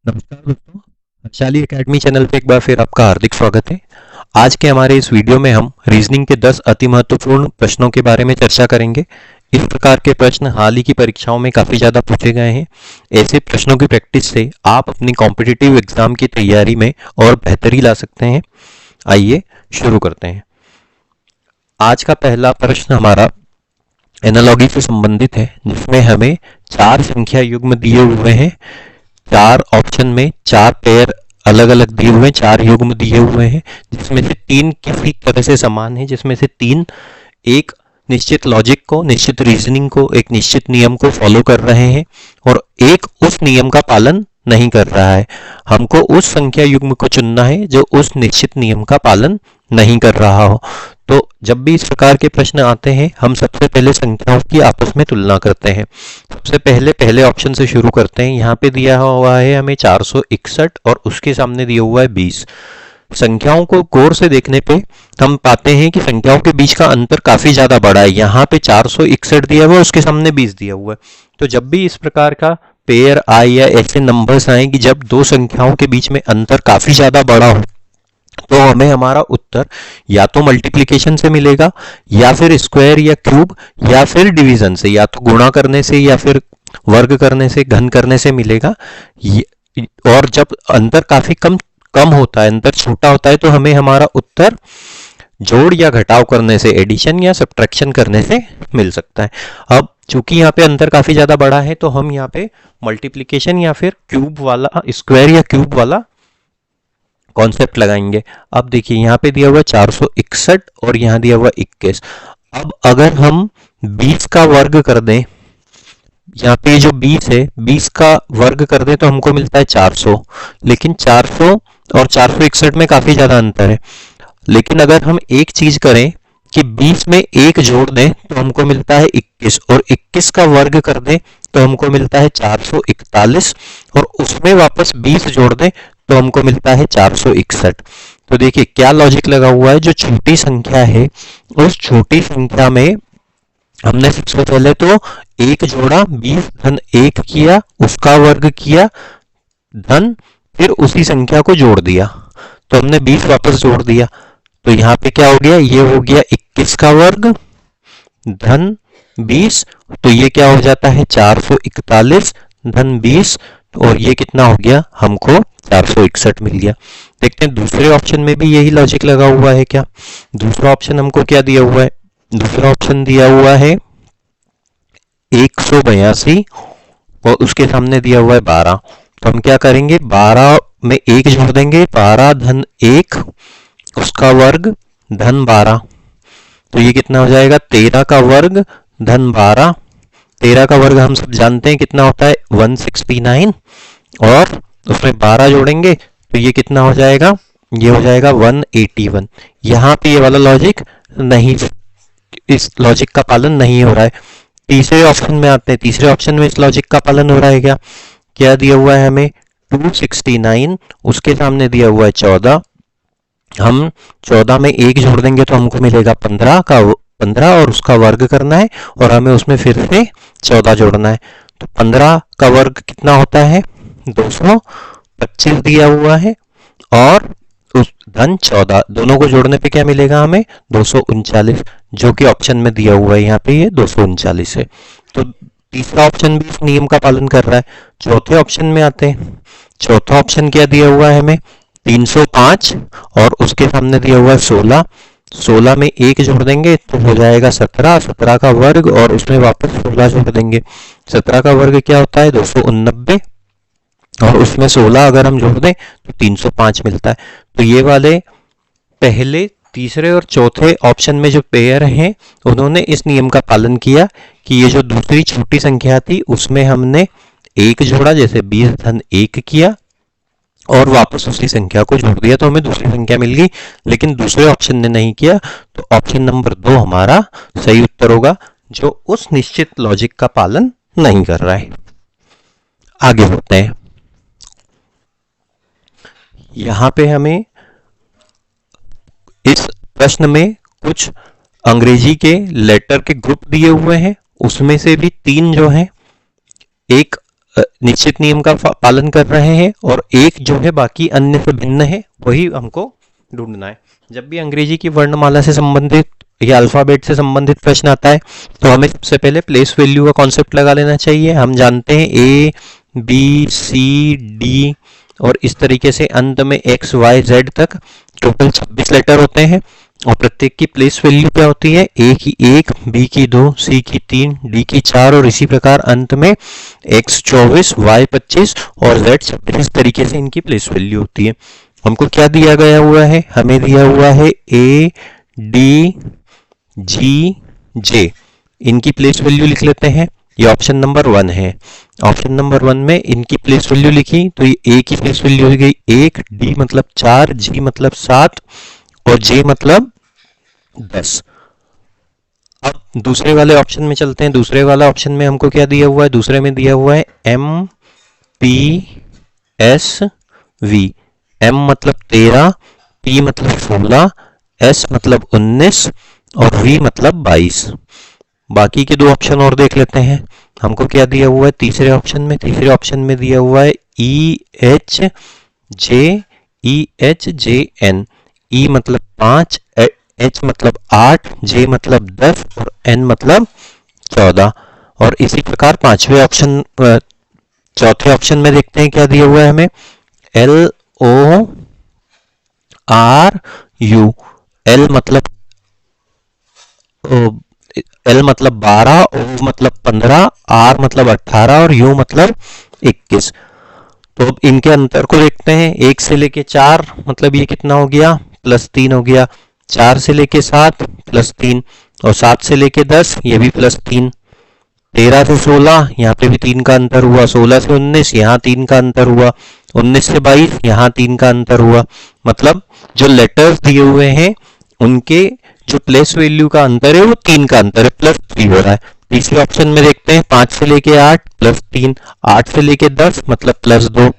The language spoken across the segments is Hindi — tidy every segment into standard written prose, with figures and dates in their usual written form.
नमस्कार दोस्तों। हर्षाली एकेडमी चैनल पे एक बार फिर आपका हार्दिक स्वागत है। आज के हमारे इस वीडियो में हम रीजनिंग के 10 अति महत्वपूर्ण प्रश्नों के बारे में चर्चा करेंगे। इस प्रकार के प्रश्न हाल ही की परीक्षाओं में काफी ज्यादा पूछे गए हैं। ऐसे प्रश्नों की प्रैक्टिस से आप अपनी कॉम्पिटिटिव एग्जाम की तैयारी में और बेहतरी ला सकते हैं। आइए शुरू करते हैं। आज का पहला प्रश्न हमारा एनालॉगी से संबंधित है, जिसमें हमें चार संख्या युग्म दिए हुए हैं। चार ऑप्शन में चार पेयर अलग अलग दिए हुए हैं, चार युग्म दिए हुए हैं, जिसमें से तीन किसी तरह से समान है, जिसमें से तीन एक निश्चित लॉजिक को, निश्चित रीजनिंग को, एक निश्चित नियम को फॉलो कर रहे हैं और एक उस नियम का पालन नहीं कर रहा है। हमको उस संख्या युग्म को चुनना है जो उस निश्चित नियम का पालन नहीं कर रहा हो। तो जब भी इस प्रकार के प्रश्न आते हैं, हम सबसे पहले संख्याओं की आपस में तुलना करते हैं। सबसे पहले ऑप्शन से शुरू करते हैं। यहाँ पे दिया हुआ है हमें 461 और उसके सामने दिया हुआ है 20। संख्याओं को गौर से देखने पे हम पाते हैं कि संख्याओं के बीच का अंतर काफी ज्यादा बड़ा है। यहाँ पे 461 दिया हुआ है, उसके सामने 20 दिया हुआ है। तो जब भी इस प्रकार का पेयर आए या ऐसे नंबर्स आए कि जब दो संख्याओं के बीच में अंतर काफी ज्यादा बड़ा हो, तो हमें हमारा उत्तर या तो मल्टीप्लिकेशन से मिलेगा, या फिर स्क्वायर या क्यूब, या फिर डिवीजन से, या तो गुणा करने से, या फिर वर्ग करने से, घन करने से मिलेगा। और जब अंतर काफी कम कम होता है, अंतर छोटा होता है, तो हमें हमारा उत्तर जोड़ या घटाव करने से, एडिशन या सब्ट्रैक्शन करने से मिल सकता है। अब चूंकि यहाँ पे अंतर काफी ज्यादा बड़ा है, तो हम यहाँ पे मल्टीप्लिकेशन या फिर क्यूब वाला, स्क्वायर या क्यूब वाला कॉन्सेप्ट लगाएंगे। अब देखिए यहाँ पे दिया हुआ है 461 और यहाँ दिया हुआ 21। अब अगर हम 20 का वर्ग कर दें, यहाँ पे जो 20 है, 20 का वर्ग कर दें तो हमको मिलता है 400। लेकिन 400 और 461 में काफी ज्यादा अंतर है। लेकिन अगर हम एक चीज करें कि 20 में एक जोड़ दें तो हमको मिलता है 21, और 21 का वर्ग कर दें तो हमको मिलता है 441, और उसमें वापस 20 जोड़ दें तो हमको मिलता है 461। तो देखिए क्या लॉजिक लगा हुआ है। जो छोटी संख्या है, उस छोटी संख्या में हमने सबसे पहले तो एक जोड़ा, 20 धन 1 किया, उसका वर्ग किया, धन फिर उसी संख्या को जोड़ दिया, तो हमने 20 वापस जोड़ दिया। तो यहाँ पे क्या हो गया, ये हो गया 21 का वर्ग धन 20, तो ये क्या हो जाता है 441 धन 20, और ये कितना हो गया, हमको 461 मिल गया। देखते हैं दूसरे ऑप्शन में भी यही लॉजिक लगा हुआ है क्या। दूसरा ऑप्शन हमको क्या दिया हुआ है, दूसरा ऑप्शन दिया हुआ है 182 और उसके सामने दिया हुआ है 12। तो हम क्या करेंगे, 12 में एक जोड़ देंगे, 12 धन 1, उसका वर्ग धन 12, तो ये कितना हो जाएगा 13 का वर्ग धन 12। 13 का वर्ग हम सब जानते हैं कितना होता है 169, और उसमें 12 जोड़ेंगे तो ये कितना हो जाएगा, ये हो जाएगा 181। यहाँ पे ये वाला लॉजिक नहीं, इस लॉजिक का पालन नहीं हो रहा है। तीसरे ऑप्शन में आते हैं। तीसरे ऑप्शन में इस लॉजिक का पालन हो रहा है क्या। क्या दिया हुआ है हमें 269, उसके सामने दिया हुआ है 14। हम 14 में एक जोड़ देंगे तो हमको मिलेगा 15 और उसका वर्ग करना है, और हमें उसमें फिर से 14 जोड़ना है। तो 15 का वर्ग कितना होता है 225 दिया हुआ है, और उस धन 14, दोनों को जोड़ने पे क्या मिलेगा हमें 239, जो कि ऑप्शन में दिया हुआ है। यहाँ पे ये 239 है। तो तीसरा ऑप्शन भी इस नियम का पालन कर रहा है। चौथे ऑप्शन में आते हैं। चौथा ऑप्शन क्या दिया हुआ है हमें 305 और उसके सामने दिया हुआ है 16। 16 में एक जोड़ देंगे तो हो जाएगा 17, 17 का वर्ग और उसमें वापस 16 जोड़ देंगे। 17 का वर्ग क्या होता है 289, और उसमें 16 अगर हम जोड़ दें तो 305 मिलता है। तो ये वाले पहले, तीसरे और चौथे ऑप्शन में जो पेयर हैं, उन्होंने इस नियम का पालन किया कि ये जो दूसरी छोटी संख्या थी उसमें हमने एक जोड़ा, जैसे 20 धन 1 किया, और वापस उसी संख्या को जोड़ दिया तो हमें दूसरी संख्या मिल गई। लेकिन दूसरे ऑप्शन ने नहीं किया, तो ऑप्शन नंबर 2 हमारा सही उत्तर होगा, जो उस निश्चित लॉजिक का पालन नहीं कर रहा है। आगे बढ़ते हैं। यहां पे हमें इस प्रश्न में कुछ अंग्रेजी के लेटर के ग्रुप दिए हुए हैं, उसमें से भी 3 जो हैं, एक निश्चित नियम का पालन कर रहे हैं और एक जो है बाकी अन्य से भिन्न है, वही हमको ढूंढना है। जब भी अंग्रेजी की वर्णमाला से संबंधित या अल्फाबेट से संबंधित प्रश्न आता है तो हमें सबसे पहले प्लेस वैल्यू का कॉन्सेप्ट लगा लेना चाहिए। हम जानते हैं ए बी सी डी और इस तरीके से अंत में एक्स वाई जेड तक टोटल 26 लेटर होते हैं और प्रत्येक की प्लेस वैल्यू क्या होती है, ए की 1, बी की 2, सी की 3, डी की 4 और इसी प्रकार अंत में एक्स 24, वाई 25 और जेड 26। इस तरीके से इनकी प्लेस वैल्यू होती है। हमको क्या दिया गया हुआ है, हमें दिया हुआ है ए डी जी जे, इनकी प्लेस वैल्यू लिख लेते हैं। ये ऑप्शन नंबर 1 है। ऑप्शन नंबर 1 में इनकी प्लेस वैल्यू लिखी तो ये ए की प्लेस वैल्यू हो गई 1, डी मतलब 4, जी मतलब 7 और जे मतलब 10। अब दूसरे वाले ऑप्शन में चलते हैं। दूसरे वाला ऑप्शन में हमको क्या दिया हुआ है, दूसरे में दिया हुआ है M P S V. M मतलब 13, पी मतलब 16, एस मतलब 19 और वी मतलब 22। बाकी के 2 ऑप्शन और देख लेते हैं। हमको क्या दिया हुआ है तीसरे ऑप्शन में, तीसरे ऑप्शन में दिया हुआ है ई एच जे एन। ई मतलब 5, एच मतलब 8, जे मतलब 10 और एन मतलब 14। और इसी प्रकार चौथे ऑप्शन में देखते हैं क्या दिया हुआ है हमें, L O R U. L मतलब 12, ओ मतलब 15, आर मतलब 18 और यू मतलब 21। तो अब इनके अंतर को देखते हैं। 1 से लेके 4 मतलब ये कितना हो गया, +3 हो गया। 4 से लेके 7 +3 और 7 से लेके 10 ये भी +3। 13 से 16 यहाँ पे भी 3 का अंतर हुआ। 16 से 19 यहाँ 3 का अंतर हुआ। 19 से 22 यहाँ 3 का अंतर हुआ। मतलब जो लेटर्स दिए हुए हैं उनके जो प्लेस वैल्यू का अंतर है वो 3 का अंतर है, +3 हो रहा है। तीसरे ऑप्शन में देखते हैं 5 से लेके 8 +3, 8 से लेके 10 मतलब +2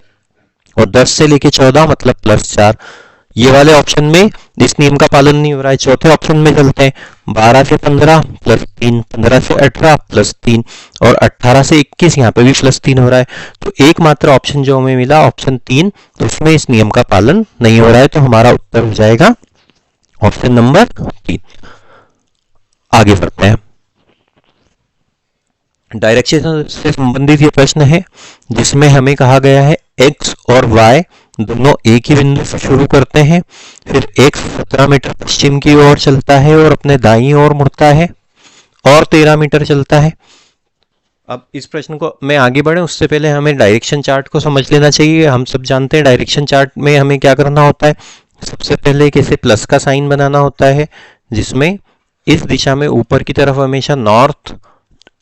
और 10 से लेके 14 मतलब +4। ये वाले ऑप्शन में इस नियम का पालन नहीं हो रहा है। चौथे ऑप्शन में चलते हैं। 12 से 15 +3, 15 से 18 +3 और 18 से 21 यहाँ पे भी +3 हो रहा है। तो एकमात्र ऑप्शन जो हमें मिला ऑप्शन 3, तो उसमें इस नियम का पालन नहीं हो रहा है। तो हमारा उत्तर हो जाएगा ऑप्शन नंबर 3। आगे बढ़ते हैं। डायरेक्शन से संबंधित ये प्रश्न है जिसमें हमें कहा गया है x और y दोनों एक ही बिंदु से शुरू करते हैं, फिर x 17 मीटर पश्चिम की ओर चलता है और अपने दाईं ओर मुड़ता है और 13 मीटर चलता है। अब इस प्रश्न को में आगे बढ़े उससे पहले हमें डायरेक्शन चार्ट को समझ लेना चाहिए। हम सब जानते हैं डायरेक्शन चार्ट में हमें क्या करना होता है। सबसे पहले कैसे प्लस का साइन बनाना होता है जिसमें इस दिशा में ऊपर की तरफ हमेशा नॉर्थ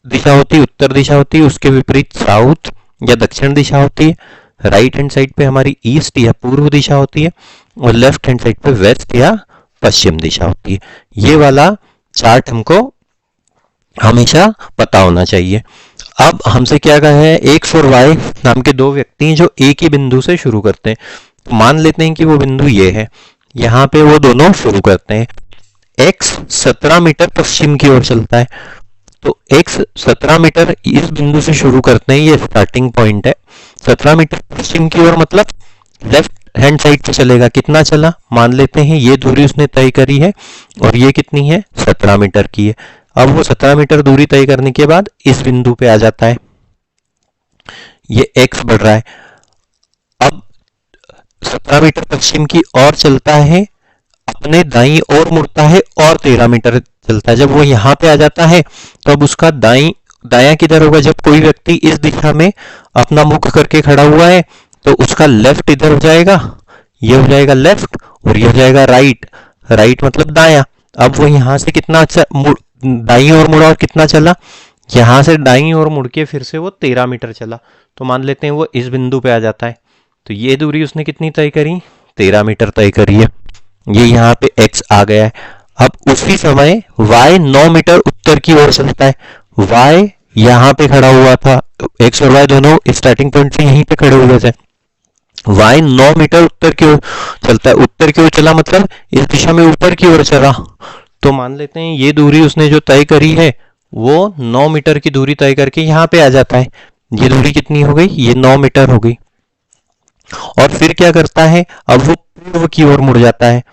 दिशा होती है, उत्तर दिशा होती है, उसके विपरीत साउथ या दक्षिण दिशा होती है। राइट हैंड साइड पे हमारी ईस्ट या पूर्व दिशा होती है और लेफ्ट हैंड साइड पे वेस्ट या पश्चिम दिशा होती है। ये वाला चार्ट हमको हमेशा पता होना चाहिए। अब हमसे क्या कहा है, एक्स और वाई नाम के 2 व्यक्ति हैं जो एक ही बिंदु से शुरू करते हैं। तो मान लेते हैं कि वो बिंदु ये है, यहाँ पे वो दोनों शुरू करते हैं। एक्स 17 मीटर पश्चिम की ओर चलता है, तो x 17 मीटर इस बिंदु से शुरू करते हैं, ये स्टार्टिंग पॉइंट है। 17 मीटर पश्चिम की ओर मतलब लेफ्ट हैंड साइड पे चलेगा। कितना चला, मान लेते हैं ये दूरी उसने तय करी है और ये कितनी है, 17 मीटर की है। अब वो 17 मीटर दूरी तय करने के बाद इस बिंदु पे आ जाता है, ये x बढ़ रहा है। अब 17 मीटर पश्चिम की ओर चलता है, अपने दाईं ओर मुड़ता है और 13 मीटर चलता है। जब वो यहाँ पे आ जाता है तो अब उसका दायां किधर होगा। जब कोई व्यक्ति इस दिशा में अपना मुख करके खड़ा हुआ है तो उसका लेफ्ट इधर हो जाएगा, ये हो जाएगा लेफ्ट और ये हो जाएगा राइट। राइट मतलब दायां। अब वो यहाँ से कितना दाईं ओर मुड़ा और कितना चला, यहाँ से दाईं ओर मुड़ के फिर से वो 13 मीटर चला। तो मान लेते हैं वो इस बिंदु पे आ जाता है। तो ये दूरी उसने कितनी तय करी, 13 मीटर तय करी है। ये यहाँ पे x आ गया है। अब उसी समय y 9 मीटर उत्तर की ओर चलता है। y यहाँ पे खड़ा हुआ था, x और y दोनों स्टार्टिंग पॉइंट से यहीं पे खड़े हुए थे। y 9 मीटर उत्तर की ओर चलता है। उत्तर की ओर चला मतलब इस दिशा में ऊपर की ओर चला। तो मान लेते हैं ये दूरी उसने जो तय करी है वो 9 मीटर की दूरी तय करके यहाँ पे आ जाता है। ये दूरी कितनी हो गई, ये 9 मीटर हो गई। और फिर क्या करता है, अब वो पूर्व की ओर मुड़ जाता है।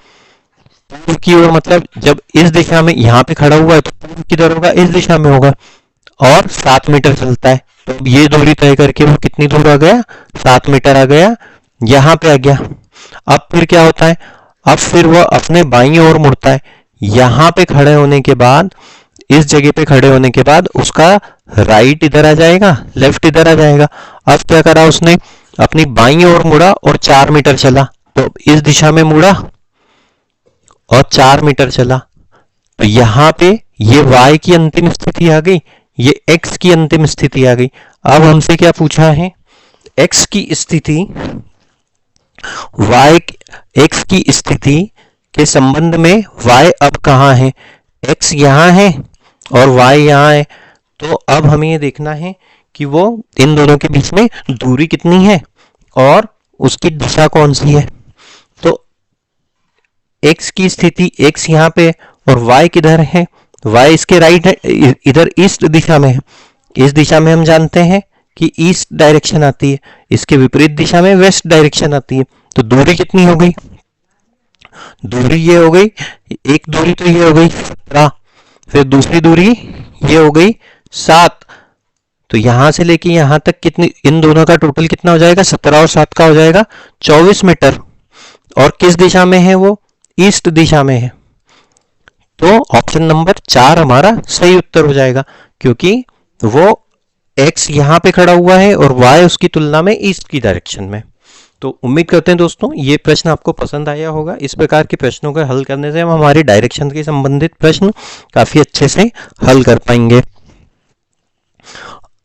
पूर्व की ओर मतलब जब इस दिशा में यहाँ पे खड़ा हुआ है तो पूर्व किधर होगा, इस दिशा में होगा, और 7 मीटर चलता है। तो अब ये दूरी तय करके वो कितनी दूर आ गया, 7 मीटर आ गया, यहाँ पे आ गया। अब फिर क्या होता है, अब फिर वह अपने बाईं ओर मुड़ता है। यहाँ पे खड़े होने के बाद, इस जगह पे खड़े होने के बाद उसका राइट इधर आ जाएगा, लेफ्ट इधर आ जाएगा। अब क्या करा उसने, अपनी बाईं ओर मुड़ा और 4 मीटर चला। तो इस दिशा में मुड़ा और 4 मीटर चला। तो यहाँ पे ये y की अंतिम स्थिति आ गई, ये x की अंतिम स्थिति आ गई। अब हमसे क्या पूछा है, x की स्थिति, x की स्थिति के संबंध में y अब कहाँ है, x यहाँ है और y यहाँ है। तो अब हमें ये देखना है कि वो इन दोनों के बीच में दूरी कितनी है और उसकी दिशा कौन सी है। तो x की स्थिति, x यहाँ पे और y किधर है, y इसके राइट है, इधर ईस्ट दिशा में है। इस दिशा में हम जानते हैं कि ईस्ट डायरेक्शन आती है, इसके विपरीत दिशा में वेस्ट डायरेक्शन आती है। तो दूरी कितनी हो गई, दूरी ये हो गई, एक दूरी तो ये हो गई 17, फिर दूसरी दूरी ये हो गई 7। तो यहां से लेके यहां तक कितनी, इन दोनों का टोटल कितना हो जाएगा, 17 और 7 का हो जाएगा 24 मीटर। और किस दिशा में है वो, ईस्ट दिशा में है। तो ऑप्शन नंबर 4 हमारा सही उत्तर हो जाएगा, क्योंकि वो x यहां पे खड़ा हुआ है और y उसकी तुलना में ईस्ट की डायरेक्शन में। तो उम्मीद करते हैं दोस्तों ये प्रश्न आपको पसंद आया होगा। इस प्रकार के प्रश्नों को हल करने से हम हमारे डायरेक्शन के संबंधित प्रश्न काफी अच्छे से हल कर पाएंगे।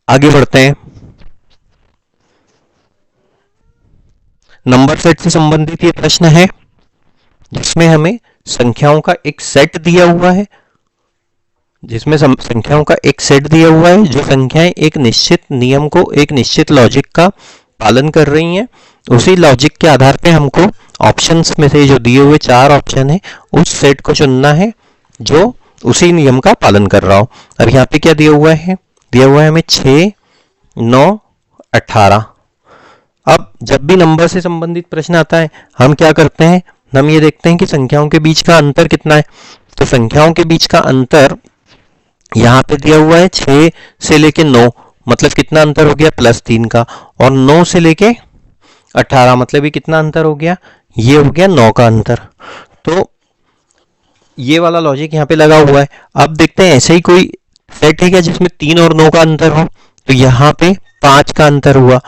आगे बढ़ते हैं। नंबर सेट से संबंधित ये प्रश्न है जिसमें हमें संख्याओं का एक सेट दिया हुआ है, जो संख्याएं एक निश्चित नियम को, एक निश्चित लॉजिक का पालन कर रही हैं। उसी लॉजिक के आधार पे हमको ऑप्शंस में से जो दिए हुए 4 ऑप्शन है उस सेट को चुनना है जो उसी नियम का पालन कर रहा हो। अब यहाँ पे क्या दिया हुआ है, दिया हुआ है हमें 6, 9, 18। अब जब भी नंबर से संबंधित प्रश्न आता है हम क्या करते हैं, हम ये देखते हैं कि संख्याओं के बीच का अंतर कितना है। तो संख्याओं के बीच का अंतर यहाँ पे दिया हुआ है 6 से लेके 9, मतलब कितना अंतर हो गया, +3 का। और 9 से लेके 18 मतलब ये कितना अंतर हो गया, ये हो गया 9 का अंतर। तो ये वाला लॉजिक यहाँ पे लगा हुआ है। अब देखते हैं ऐसे ही कोई सेट है क्या जिसमें 3 और 9 का अंतर हो। तो यहाँ पे 5 का अंतर हुआ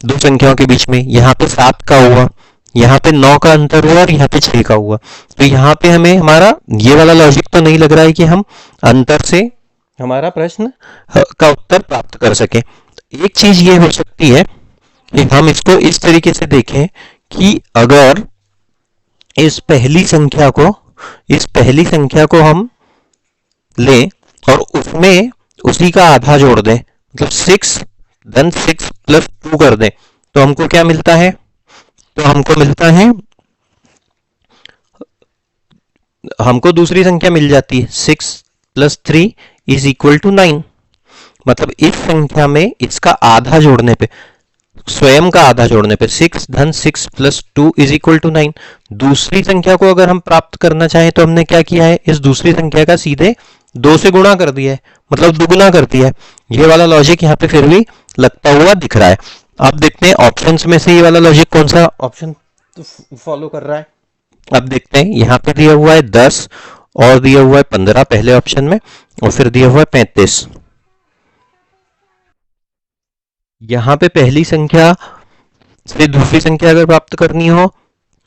दो संख्याओं के बीच में, यहाँ पे 7 का हुआ, यहाँ पे 9 का अंतर हुआ और यहाँ पे 6 का हुआ। तो यहाँ पे हमें हमारा ये वाला लॉजिक तो नहीं लग रहा है कि हम अंतर से हमारा प्रश्न का उत्तर प्राप्त कर सके। एक चीज ये हो सकती है कि हम इसको इस तरीके से देखें कि अगर इस पहली संख्या को हम लें और उसमें उसी का आधा जोड़ दें, मतलब 6 धन 6 प्लस 2 कर दें, तो हमको क्या मिलता है, तो हमको दूसरी संख्या मिल जाती है 6 + 3 = 9। मतलब इस संख्या में इसका आधा जोड़ने पे, स्वयं का आधा जोड़ने पे 6 धन 6 + 2 = 9। दूसरी संख्या को अगर हम प्राप्त करना चाहें तो हमने क्या किया है, इस दूसरी संख्या का सीधे 2 से गुणा कर दिया है, मतलब दुगुना कर दिया है। ये वाला लॉजिक यहाँ पे फिर भी लगता हुआ दिख रहा है। अब देखते हैं ऑप्शंस में से ये वाला लॉजिक कौन सा ऑप्शन फॉलो कर रहा है। अब देखते हैं, यहाँ पे दिया हुआ है 10 और दिया हुआ है 15 पहले ऑप्शन में, और फिर दिया हुआ है 35। यहाँ पे पहली संख्या से दूसरी संख्या अगर प्राप्त करनी हो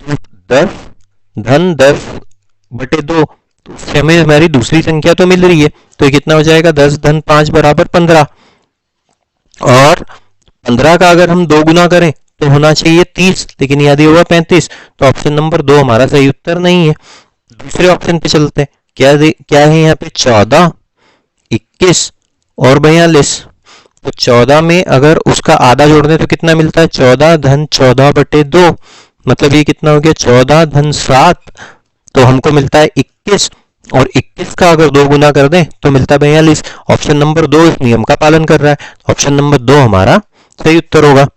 तो 10 धन 10/2, तो उससे हमें हमारी दूसरी संख्या तो मिल रही है, तो ये कितना हो जाएगा, 10 धन 5 = 15। और 15 का अगर हम 2 गुना करें तो होना चाहिए 30, लेकिन यहाँ दिया हुआ 35, तो ऑप्शन नंबर 2 हमारा सही उत्तर नहीं है। दूसरे ऑप्शन पे चलते हैं, क्या है यहाँ पे 14, 21 और 42। तो 14 में अगर उसका आधा जोड़ने तो कितना मिलता है, 14 धन 14/2, मतलब ये कितना हो गया 14 धन 7, तो हमको मिलता है 21। और 21 का अगर 2 गुना कर दें तो मिलता है 42। ऑप्शन नंबर 2 इस नियम का पालन कर रहा है। ऑप्शन नंबर 2 हमारा सही उत्तर होगा।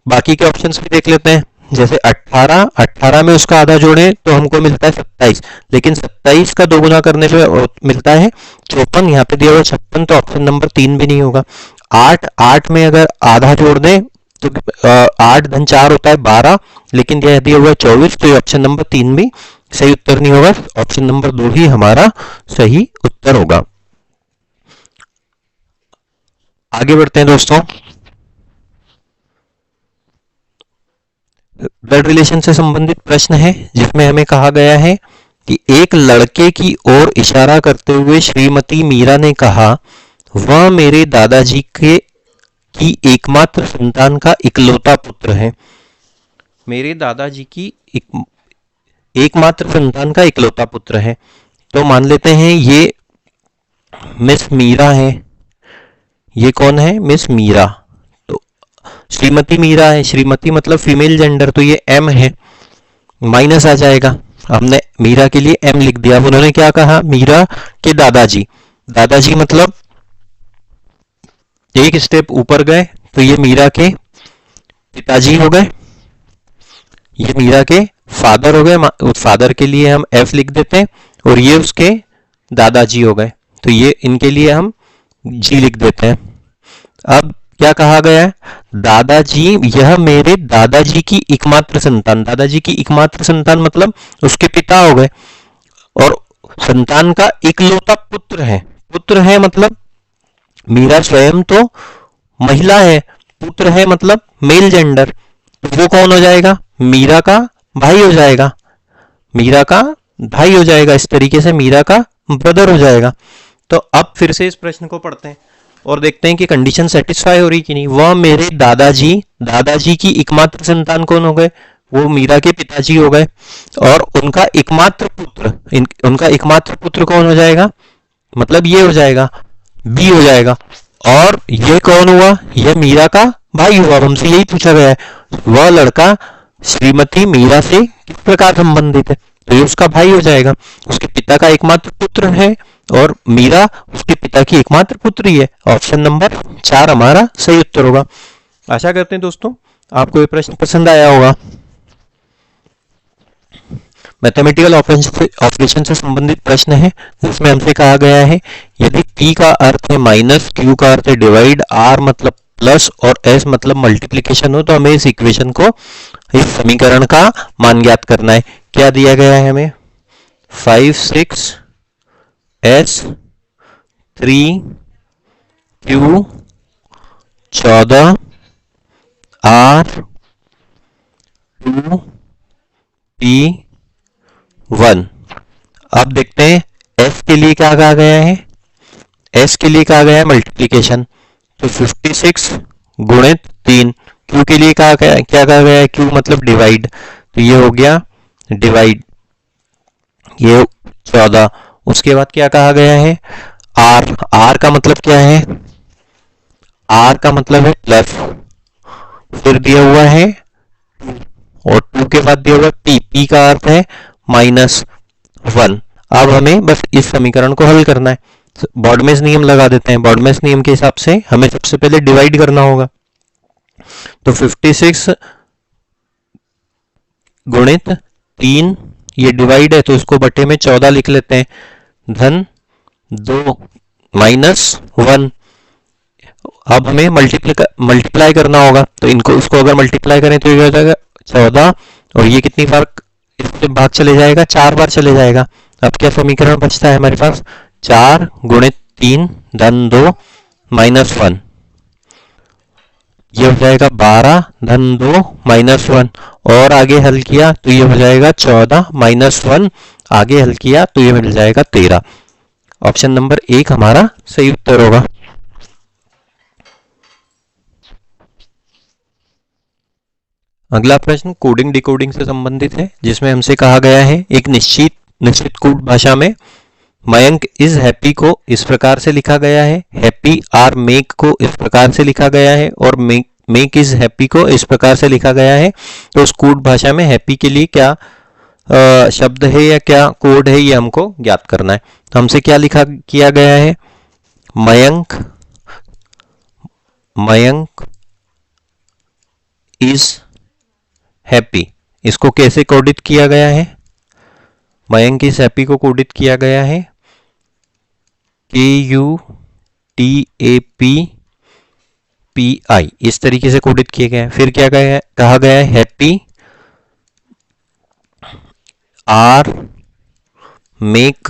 बाकी के ऑप्शंस भी देख लेते हैं। जैसे 18 में उसका आधा जोड़ें तो हमको मिलता है 27, लेकिन 27 का 2 गुना करने पे मिलता है 54। यहाँ पे दिया हुआ 56, तो ऑप्शन नंबर 3 भी नहीं होगा। 8 में अगर आधा जोड़ दें तो 8 धन 4 होता है 12, लेकिन यह दिया हुआ है 24, तो ये ऑप्शन नंबर 3 भी सही उत्तर नहीं होगा। ऑप्शन नंबर 2 ही हमारा सही उत्तर होगा। आगे बढ़ते हैं दोस्तों। ब्लड रिलेशन से संबंधित प्रश्न है, जिसमें हमें कहा गया है कि एक लड़के की ओर इशारा करते हुए श्रीमती मीरा ने कहा, वह मेरे दादाजी की एकमात्र संतान का इकलौता पुत्र है। मेरे दादाजी की एकमात्र संतान का इकलौता पुत्र है। तो मान लेते हैं ये मिस मीरा है। ये कौन है? मिस मीरा। तो श्रीमती मीरा है, श्रीमती मतलब फीमेल जेंडर, तो ये एम है, माइनस आ जाएगा। हमने मीरा के लिए एम लिख दिया। अब उन्होंने क्या कहा? मीरा के दादाजी। दादाजी मतलब एक स्टेप ऊपर गए तो ये मीरा के पिताजी हो गए, ये मीरा के फादर हो गए। फादर के लिए हम एफ लिख देते हैं, और ये उसके दादाजी हो गए, तो ये इनके लिए हम जी लिख देते हैं। अब क्या कहा गया है? दादाजी, यह मेरे दादाजी की एकमात्र संतान। दादाजी की एकमात्र संतान मतलब उसके पिता हो गए, और संतान का इकलौता पुत्र है। पुत्र है मतलब मीरा स्वयं तो महिला है, पुत्र है मतलब मेल जेंडर, तो वो कौन हो जाएगा? मीरा का भाई हो जाएगा। मीरा का भाई हो जाएगा, इस तरीके से मीरा का ब्रदर हो जाएगा। तो अब फिर से इस प्रश्न को पढ़ते हैं और देखते हैं कि कंडीशन सेटिस्फाई हो रही कि नहीं। वह मेरे दादाजी की एकमात्र संतान कौन हो गए? वो मीरा के पिताजी हो गए, और उनका एकमात्र पुत्र, उनका एकमात्र पुत्र कौन हो जाएगा? मतलब ये हो जाएगा, बी हो जाएगा। और ये कौन हुआ? यह मीरा का भाई हुआ। हमसे यही पूछा गया है, वह लड़का श्रीमती मीरा से किस प्रकार संबंधित है, तो ये उसका भाई हो जाएगा। उसके पिता का एकमात्र पुत्र है, और मीरा उसके पिता की एकमात्र पुत्री है। ऑप्शन नंबर 4 हमारा सही उत्तर होगा। आशा करते हैं दोस्तों आपको ये प्रश्न पसंद आया होगा। मैथमेटिकल ऑपरेशन से संबंधित प्रश्न है, जिसमें हमसे कहा गया है यदि P का अर्थ है माइनस, Q का अर्थ है डिवाइड, R मतलब प्लस और S मतलब मल्टीप्लिकेशन हो, तो हमें इस इक्वेशन को, इस समीकरण का मान ज्ञात करना है। क्या दिया गया है हमें? 5 6 S 3 Q 14 R 2 P 1। अब देखते हैं S के लिए क्या कहा गया है। S के लिए कहा गया है मल्टीप्लीकेशन, तो 56 गुणित 3। Q के लिए क्या कहा गया है? Q मतलब डिवाइड, तो ये हो गया डिवाइड, ये 14। उसके बाद क्या कहा गया है? R का मतलब क्या है? R का मतलब है प्लस, फिर दिया हुआ है, और 2 के बाद दिया हुआ P का अर्थ है -1। अब हमें बस इस समीकरण को हल करना है। बॉडमेस नियम लगा देते हैं। बॉडमेस नियम के हिसाब से हमें सबसे पहले डिवाइड करना होगा, तो 56 गुणित 3, ये डिवाइड है तो इसको बटे में 14 लिख लेते हैं, धन 2 -1। अब हमें मल्टीप्लाई करना होगा, तो इसको अगर मल्टीप्लाई करें तो ये हो जाएगा 14, और ये कितनी बार इससे भाग चले जाएगा? 4 बार चले जाएगा। अब क्या समीकरण बचता है हमारे पास? 4 गुणित 3 धन 2 -1, ये हो जाएगा 12 धन 2 -1, और आगे हल किया तो ये हो जाएगा 14 -1, आगे हल किया तो ये मिल जाएगा 13। ऑप्शन नंबर 1 हमारा सही उत्तर होगा। अगला प्रश्न कोडिंग डिकोडिंग से संबंधित है, जिसमें हमसे कहा गया है एक निश्चित कोड भाषा में मयंक इज हैप्पी को इस प्रकार से लिखा गया है, हैप्पी आर मेक को इस प्रकार से लिखा गया है, और मेक इज हैप्पी को इस प्रकार से लिखा गया है। तो उस कोड भाषा में हैप्पी के लिए क्या शब्द है या क्या कोड है, ये हमको ज्ञात करना है। तो हमसे क्या लिखा किया गया है, मयंक, मयंक इज हैप्पी। इसको कैसे कोडित किया गया है, मयंक इज हैप्पी को कोडित किया गया है KUTAPPI, इस तरीके से कोडित किया गया है। फिर क्या कहा गया है, हैप्पी आर मेक,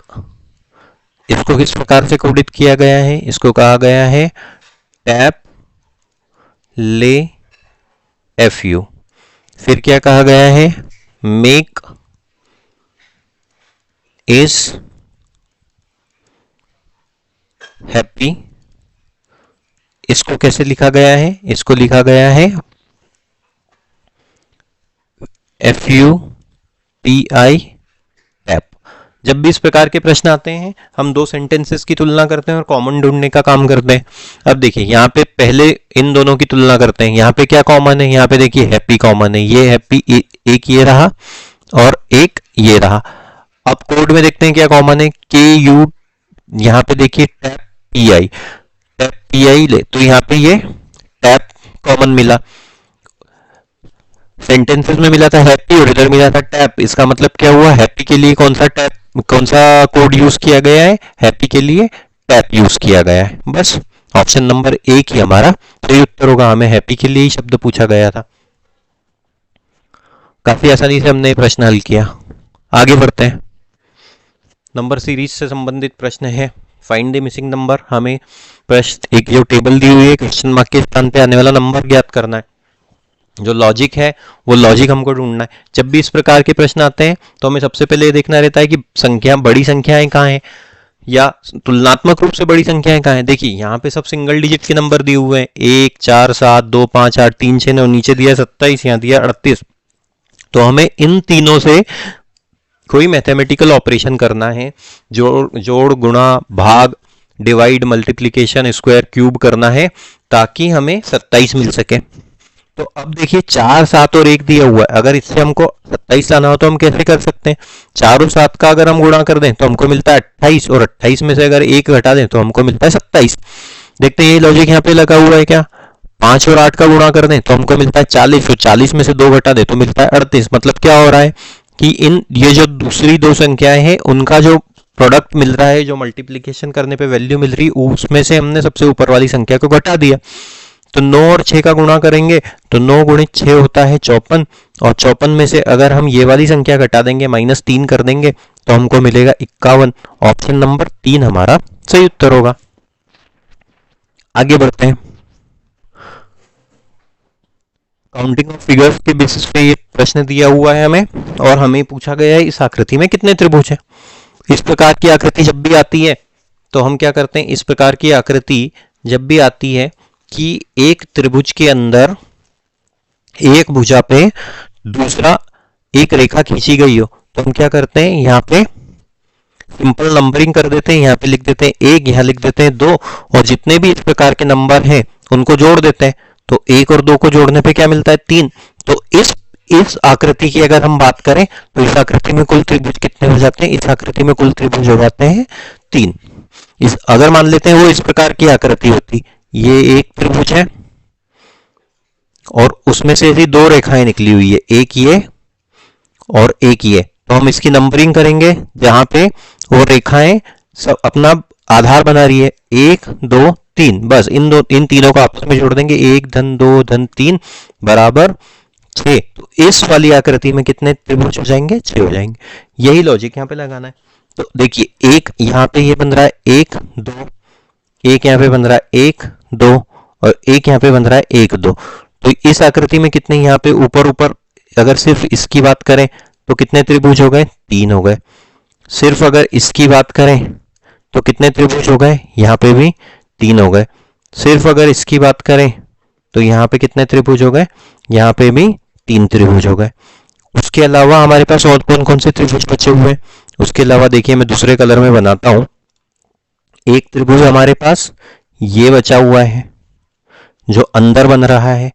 इसको किस प्रकार से कोडित किया गया है, इसको कहा गया है टैप ले FU। फिर क्या कहा गया है, मेक इज हैप्पी, इसको कैसे लिखा गया है, इसको लिखा गया है FUTI टैप। जब भी इस प्रकार के प्रश्न आते हैं हम दो सेंटेंसेस की तुलना करते हैं और कॉमन ढूंढने का काम करते हैं। अब देखिए यहाँ पे पहले इन दोनों की तुलना करते हैं। यहाँ पे क्या कॉमन है, यहाँ पे देखिए हैप्पी कॉमन है, ये हैप्पी एक ये रहा और एक ये रहा। अब कोड में देखते हैं क्या कॉमन है, KU, यहाँ पे देखिए टैप PI, टैप PI ले तो यहाँ पे ये टैप कॉमन मिला, सेंटेंसेस में मिला था हैप्पी और इधर मिला था टैप। इसका मतलब क्या हुआ, हैप्पी के लिए कौन सा टैप, कौन सा कोड यूज किया गया है, हैप्पी के लिए टैप यूज किया गया है। बस ऑप्शन नंबर एक ही हमारा सही उत्तर होगा, हमें हैप्पी के लिए ही शब्द पूछा गया था। काफी आसानी से हमने प्रश्न हल किया। आगे बढ़ते हैं, नंबर सीरीज से संबंधित प्रश्न है, फाइंड द मिसिंग नंबर। हमें प्रश्न एक जो टेबल दी हुई है, क्वेश्चन मार्क के स्थान पे आने वाला नंबर ज्ञात करना है। जो लॉजिक है वो लॉजिक हमको ढूंढना है। जब भी इस प्रकार के प्रश्न आते हैं तो हमें सबसे पहले ये देखना रहता है कि संख्या, बड़ी संख्याएं कहाँ हैं या तुलनात्मक रूप से बड़ी संख्याएं कहाँ हैं। देखिए यहाँ पे सब सिंगल डिजिट के नंबर दिए हुए हैं, 1 4 7 2 5 8 3 6 9, नीचे दिया 27, यहाँ दिया 38। तो हमें इन तीनों से कोई मैथमेटिकल ऑपरेशन करना है, जोड़ गुणा भाग डिवाइड मल्टीप्लिकेशन स्क्वायर क्यूब करना है ताकि हमें 27 मिल सके। तो अब देखिए 4 7 और 1 दिया हुआ है, अगर इससे हमको 27 लाना हो तो हम कैसे कर सकते हैं, 4 और 7 का अगर हम गुणा कर दें तो हमको मिलता है 28 और 28 में से अगर 1 घटा दें तो हमको मिलता है 27। देखते हैं ये लॉजिक यहाँ पे लगा हुआ है क्या, 5 और 8 का गुणा कर दें तो हमको मिलता है 40 और 40 में से 2 घटा दें तो मिलता है 38। मतलब क्या हो रहा है कि ये जो दूसरी दो संख्याएं हैं उनका जो प्रोडक्ट मिल रहा है, जो मल्टीप्लीकेशन करने पे वैल्यू मिल रही, उसमें से हमने सबसे ऊपर वाली संख्या को घटा दिया। तो 9 और 6 का गुणा करेंगे तो 9 गुणित 6 होता है 54, और 54 में से अगर हम ये वाली संख्या घटा देंगे, -3 कर देंगे तो हमको मिलेगा 51। ऑप्शन नंबर 3 हमारा सही उत्तर होगा। आगे बढ़ते हैं, काउंटिंग ऑफ फिगर्स के बेसिस पे ये प्रश्न दिया हुआ है हमें, और हमें पूछा गया है इस आकृति में कितने त्रिभुज हैं। इस प्रकार की आकृति जब भी आती है तो हम क्या करते हैं, इस प्रकार की आकृति जब भी आती है कि एक त्रिभुज के अंदर एक भुजा पे दूसरा एक रेखा खींची गई हो तो हम क्या करते हैं, यहाँ पे सिंपल नंबरिंग कर देते हैं। यहाँ पे लिख देते हैं 1, यहाँ लिख देते हैं 2, और जितने भी इस प्रकार के नंबर हैं उनको जोड़ देते हैं। तो 1 और 2 को जोड़ने पे क्या मिलता है, 3। तो इस आकृति की अगर हम बात करें तो इस आकृति में कुल त्रिभुज कितने हो जाते हैं, इस आकृति में कुल त्रिभुज हो जाते हैं 3। अगर मान लेते हैं वो इस प्रकार की आकृति होती, ये एक त्रिभुज है और उसमें से ऐसी 2 रेखाएं निकली हुई है, एक ये और एक ये। तो हम इसकी नंबरिंग करेंगे जहां पे वो रेखाएं सब अपना आधार बना रही है, 1 2 3, बस इन तीनों को आपस में जोड़ देंगे, 1 धन 2 धन 3 बराबर 6। तो इस वाली आकृति में कितने त्रिभुज हो जाएंगे, 6 हो जाएंगे। यही लॉजिक यहाँ पे लगाना है। तो देखिए एक यहाँ पे ये बन रहा है 1 2, एक यहाँ पे बन रहा है 1 2, और एक यहाँ पे बन रहा है 1 2। तो इस आकृति में कितने यहाँ पे ऊपर अगर सिर्फ इसकी बात करें तो कितने त्रिभुज हो गए, 3 हो गए। सिर्फ अगर इसकी बात करें तो कितने त्रिभुज हो गए, यहाँ पे भी 3 हो गए। सिर्फ अगर इसकी बात करें तो यहाँ पे कितने त्रिभुज हो गए, यहाँ पे भी 3 त्रिभुज हो गए। उसके अलावा हमारे पास और कौन कौन से त्रिभुज बचे हुए हैं, उसके अलावा देखिए मैं दूसरे कलर में बनाता हूं। एक त्रिभुज हमारे पास ये बचा हुआ है जो अंदर बन रहा है,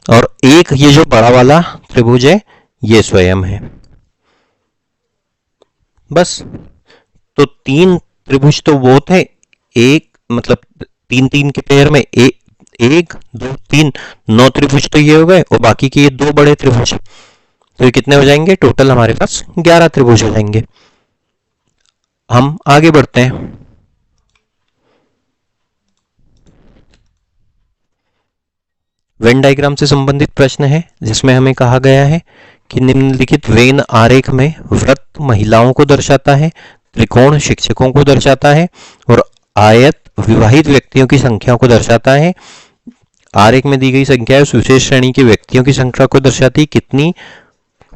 और एक ये जो बड़ा वाला त्रिभुज है ये स्वयं है। बस। तो 3 त्रिभुज तो वो थे, एक मतलब 3 के पेयर में 1 2 3 9 त्रिभुज तो ये हो गए, और बाकी के ये 2 बड़े त्रिभुज, तो ये कितने हो जाएंगे? टोटल हमारे पास 11 त्रिभुज हो जाएंगे। हम आगे बढ़ते हैं। वेन डायग्राम से संबंधित प्रश्न है, जिसमें हमें कहा गया है कि निम्नलिखित वेन आरेख में वृत्त महिलाओं को दर्शाता है, त्रिकोण शिक्षकों को दर्शाता है, और आयत विवाहित व्यक्तियों की संख्या को दर्शाता है। आरेख में दी गई संख्या उस विशेष श्रेणी के व्यक्तियों की संख्या को दर्शाती है। कितनी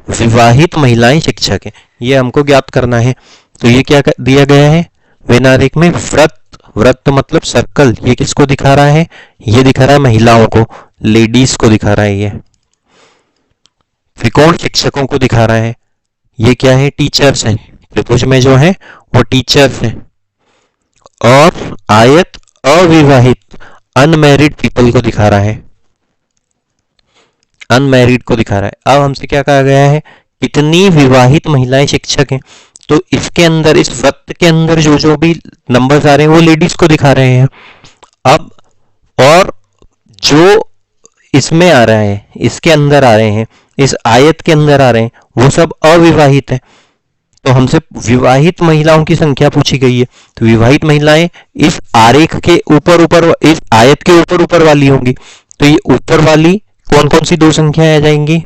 विवाहित महिलाएं शिक्षक हैं, ये हमको ज्ञात करना है। तो ये क्या दिया गया है वेन आरेख में? वृत्त, वृत्त मतलब सर्कल, ये किसको दिखा रहा है? ये दिखा रहा है महिलाओं को, लेडीज को दिखा रहा है। ये त्रिकोण शिक्षकों को दिखा रहा है, ये क्या है? टीचर्स हैं, त्रिभुज में जो है वो टीचर्स हैं। और आयत अविवाहित अनमैरिड पीपल को दिखा रहा है, अनमैरिड को दिखा रहा है। अब हमसे क्या कहा गया है? कितनी विवाहित महिलाएं शिक्षक हैं। तो इसके अंदर, इस वृत्त के अंदर जो जो भी नंबर्स आ रहे हैं वो लेडीज को दिखा रहे हैं। अब और जो इसमें आ रहा है, इसके अंदर आ रहे हैं, इस आयत के अंदर आ रहे हैं, वो सब अविवाहित हैं। तो हमसे विवाहित महिलाओं की संख्या पूछी गई है। तो विवाहित महिलाएं इस आरेख के ऊपर ऊपर, इस आयत के ऊपर ऊपर वाली होंगी। तो ये ऊपर वाली कौन कौन सी 2 संख्याएं आ जाएंगी?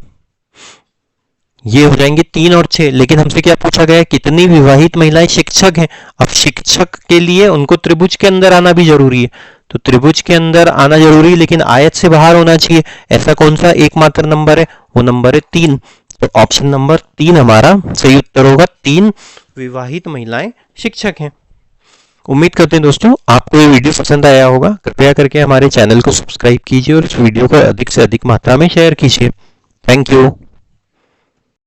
ये हो जाएंगे 3 और 6। लेकिन हमसे क्या पूछा गया? कितनी विवाहित महिलाएं शिक्षक हैं। अब शिक्षक के लिए उनको त्रिभुज के अंदर आना भी जरूरी है, तो त्रिभुज के अंदर आना जरूरी है, लेकिन आयत से बाहर होना चाहिए। ऐसा कौन सा एकमात्र नंबर है? वो नंबर है 3। तो ऑप्शन नंबर 3 हमारा सही उत्तर होगा। 3 विवाहित महिलाएं शिक्षक हैं। उम्मीद करते हैं दोस्तों आपको ये वीडियो पसंद आया होगा। कृपया करके हमारे चैनल को सब्सक्राइब कीजिए और इस वीडियो को अधिक से अधिक मात्रा में शेयर कीजिए। Thank you.